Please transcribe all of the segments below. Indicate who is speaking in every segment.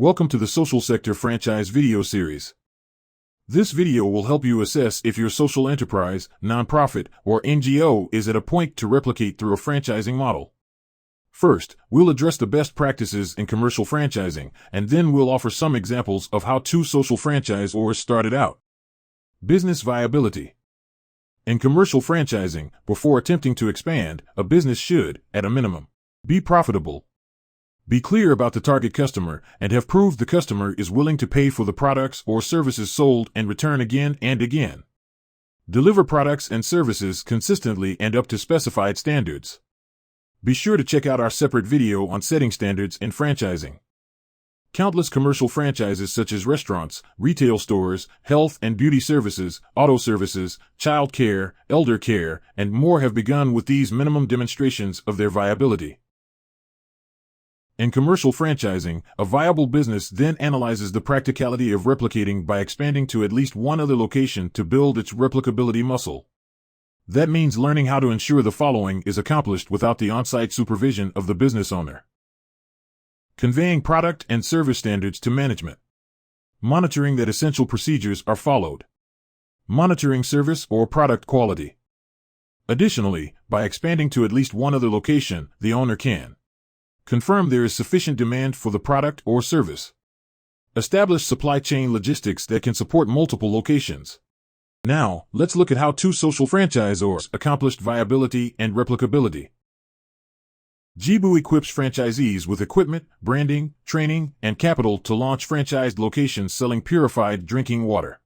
Speaker 1: Welcome to the Social Sector Franchise video series. This video will help you assess if your social enterprise, nonprofit, or NGO is at a point to replicate through a franchising model. First, we'll address the best practices in commercial franchising, and then we'll offer some examples of how two social franchisors started out. Business viability. In commercial franchising, before attempting to expand, a business should, at a minimum, be profitable. Be clear about the target customer and have proved the customer is willing to pay for the products or services sold and return again and again. Deliver products and services consistently and up to specified standards. Be sure to check out our separate video on setting standards in franchising. Countless commercial franchises such as restaurants, retail stores, health and beauty services, auto services, child care, elder care, and more have begun with these minimum demonstrations of their viability. In commercial franchising, a viable business then analyzes the practicality of replicating by expanding to at least one other location to build its replicability muscle. That means learning how to ensure the following is accomplished without the on-site supervision of the business owner. Conveying product and service standards to management. Monitoring that essential procedures are followed. Monitoring service or product quality. Additionally, by expanding to at least one other location, the owner can confirm there is sufficient demand for the product or service. Establish supply chain logistics that can support multiple locations. Now, let's look at how two social franchisors accomplished viability and replicability. Jibu equips franchisees with equipment, branding, training, and capital to launch franchised locations selling purified drinking water.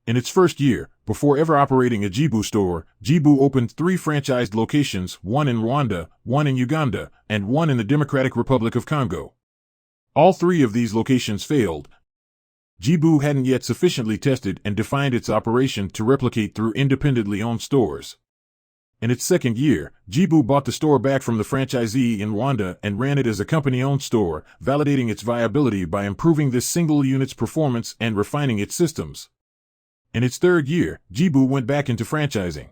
Speaker 1: In its first year, before ever operating a Jibu store, Jibu opened 3 franchised locations, one in Rwanda, one in Uganda, and one in the Democratic Republic of Congo. All 3 of these locations failed. Jibu hadn't yet sufficiently tested and defined its operation to replicate through independently owned stores. In its second year, Jibu bought the store back from the franchisee in Rwanda and ran it as a company-owned store, validating its viability by improving this single unit's performance and refining its systems. In its third year, Jibu went back into franchising.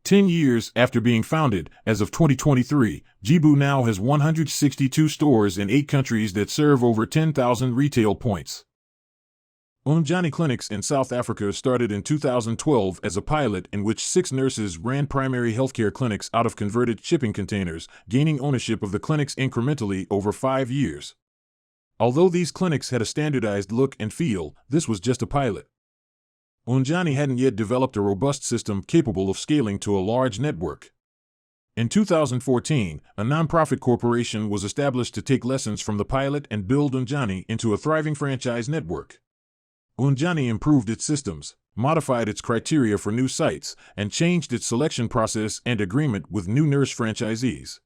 Speaker 1: 10 years after being founded, as of 2023, Jibu now has 162 stores in 8 countries that serve over 10,000 retail points. Unjani Clinics in South Africa started in 2012 as a pilot in which 6 nurses ran primary healthcare clinics out of converted shipping containers, gaining ownership of the clinics incrementally over 5 years. Although these clinics had a standardized look and feel, this was just a pilot. Unjani hadn't yet developed a robust system capable of scaling to a large network. In 2014, a nonprofit corporation was established to take lessons from the pilot and build Unjani into a thriving franchise network. Unjani improved its systems, modified its criteria for new sites, and changed its selection process and agreement with new nurse franchisees.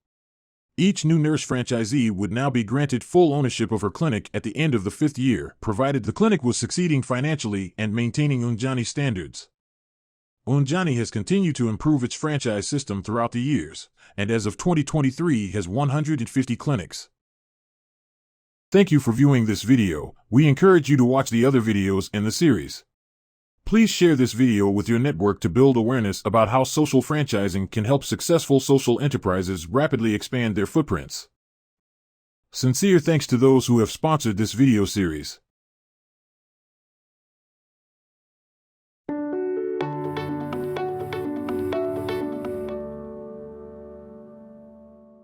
Speaker 1: Each new nurse franchisee would now be granted full ownership of her clinic at the end of the 5th year, provided the clinic was succeeding financially and maintaining Unjani standards. Unjani has continued to improve its franchise system throughout the years, and as of 2023 has 150 clinics. Thank you for viewing this video. We encourage you to watch the other videos in the series. Please share this video with your network to build awareness about how social franchising can help successful social enterprises rapidly expand their footprints. Sincere thanks to those who have sponsored this video series.